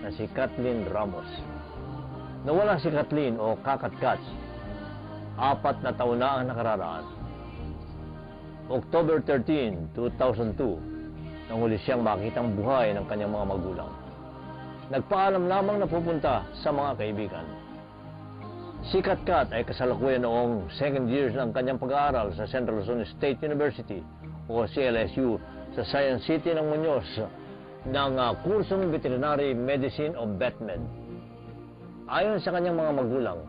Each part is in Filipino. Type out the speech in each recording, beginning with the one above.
na si Kathleen Ramos. Nawala si Kathleen o Kakatkats 4 na taon na ang nakararaan. October 13, 2002, nang huli siyang makitang buhay ng kanyang mga magulang. Nagpaalam lamang na pupunta sa mga kaibigan. Si Katkat ay kasalukuyan noong second year ng kanyang pag-aaral sa Central Luzon State University o CLSU sa Science City ng Muñoz ng kursong Veterinary Medicine o VetMed. Ayon sa kanyang mga magulang,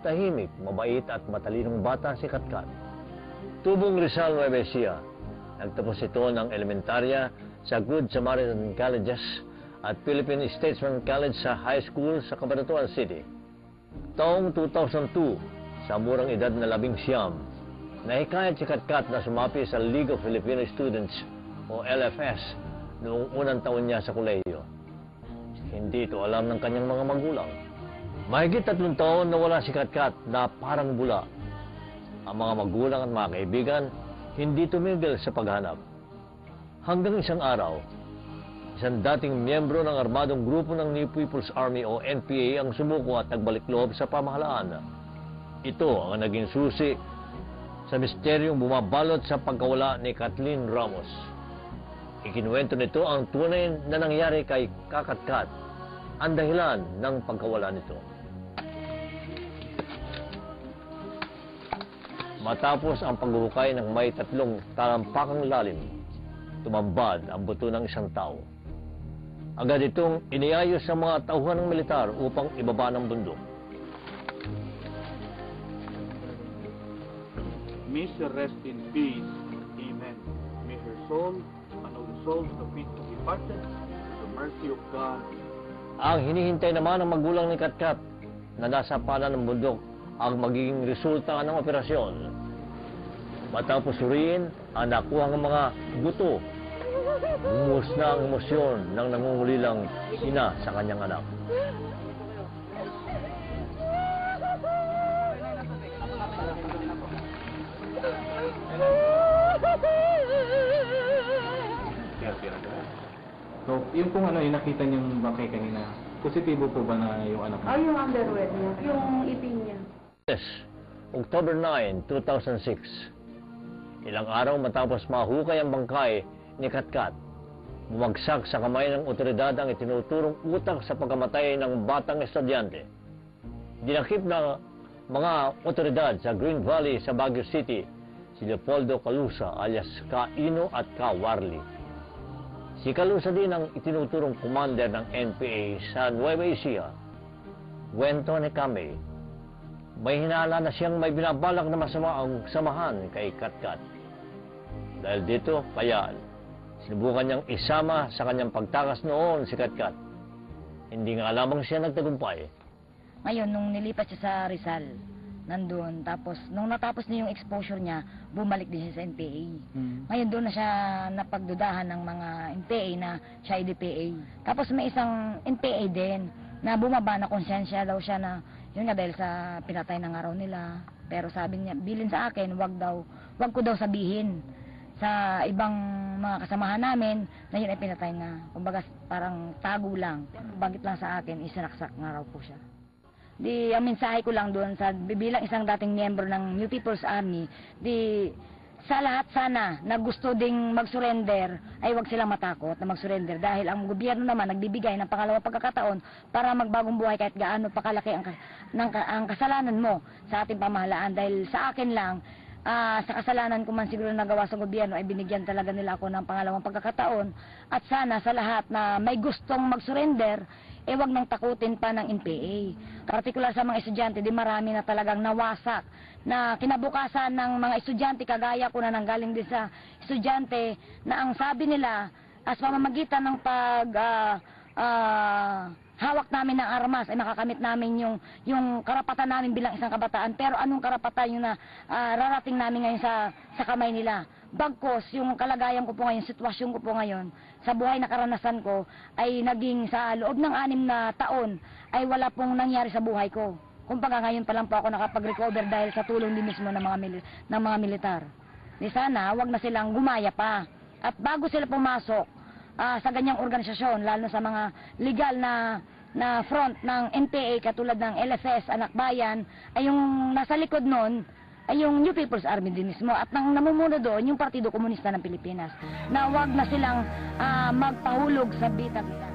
tahimik, mabait at matalinong bata si Katkat. Tubong Rizal, Nueva Ecija. Nagtapos ito ng elementarya sa Good Samaritan Colleges at Philippine Statesman College sa high school sa Cabanatuan City. Taong 2002, sa murang edad na 19, nahikayat si Katkat na sumapi sa League of Filipino Students o LFS noong unang taon niya sa kolehiyo. Hindi ito alam ng kanyang mga magulang. Mahigit 3 taon na wala si Katkat na parang bula. Ang mga magulang at mga kaibigan hindi tumigil sa paghanap. Hanggang isang araw, isang dating miyembro ng armadong grupo ng New People's Army o NPA ang sumuko at nagbalik loob sa pamahalaan. Ito ang naging susi sa misteryong bumabalot sa pagkawala ni Kathleen Ramos. Ikinuwento nito ang tunay na nangyari kay Kakatkat, ang dahilan ng pagkawala nito. Matapos ang paghuhukay ng may 3 talampakang lalim, tumambad ang buto ng isang tao. Agad itong iniayos sa mga tauhan ng militar upang ibaba ng bundok. May she rest in peace. Amen. May her soul and all the souls of it departed to the mercy of God. Ang hinihintay naman ng magulang ni Katkat na nasa panan ng bundok ang magiging resulta ng operasyon. Matapos suriin ang nakuhang mga buto, bumuhos na ang emosyon ng nangungulilang ina sa kanyang anak. So, yung kung ano yung nakita niyong bakay kanina, positibo po ba na yung anak niya? Yung underwear niya, yung ipin niya. Yes, October 9, 2006. Ilang araw matapos mahukay ang bangkay ni Katkat, bumagsak sa kamay ng otoridad ang itinuturong utak sa pagkamatay ng batang estudyante. Dinakip ng mga otoridad sa Green Valley sa Baguio City si Leopoldo Calusa alias Kaino at Kawarli. Si Calusa din ang itinuturong commander ng NPA sa Nueva Ecija. Kwento ni Kamay, may hinala na siyang may binabalak na masama ang samahan kay Katkat. Dahil dito, kaya sinubukan niyang isama sa kanyang pagtakas noon si Katkat. Hindi nga lamang siya nagtagumpay. Ngayon, nung nilipat siya sa Rizal, nandun. Tapos, nung natapos niya yung exposure niya, bumalik din siya sa NPA. Ngayon, doon na siya napagdudahan ng mga NPA na siya ay DPA. Tapos, may isang NPA din na bumaba na konsensya daw siya na, yun nga dahil sa pinatay ng araw nila. Pero sabi niya, bilin sa akin, wag ko daw sabihin sa ibang mga kasamahan namin na yun ay pinatay na. Kumbaga, parang tago lang. Bagit lang sa akin, isinaksak nga raw po siya. Di, ang mensahe ko lang doon sa bilang isang dating miyembro ng New People's Army, di sa lahat sana na gusto ding mag-surrender ay wag silang matakot na mag-surrender dahil ang gobyerno naman nagbibigay ng pangalawang pagkakataon para magbagong buhay kahit gaano pa kalaki ang kasalanan mo sa ating pamahalaan. Dahil sa akin lang, sa kasalanan ko man siguro nagawa sa gobyerno ay binigyan talaga nila ako ng pangalawang pagkakataon. At sana sa lahat na may gustong mag-surrender, wag nang takutin pa ng NPA. Partikular sa mga estudyante, di marami na talagang nawasak na kinabukasan ng mga estudyante, kagaya ko na nanggaling din sa estudyante, na ang sabi nila, as pamamagitan ng hawak namin ng armas ay makakamit namin yung karapatan namin bilang isang kabataan. Pero anong karapatan yung na rarating namin ngayon sa kamay nila? Bagkos, yung kalagayan ko po ngayon, sitwasyon ko po ngayon, sa buhay na karanasan ko, ay naging sa loob ng 6 na taon, ay wala pong nangyari sa buhay ko. Kumbaga ngayon pa lang po ako nakapag-recover dahil sa tulong din mismo ng mga militar. Di sana, wag na silang gumaya pa. At bago sila pumasok, sa ganyang organisasyon, lalo na sa mga legal na front ng NPA katulad ng LSS, Anak Bayan, ay yung nasa likod nun ay yung New People's Army din mismo at nang namumuno doon yung Partido Komunista ng Pilipinas na wag na silang magpahulog sa bitag nila.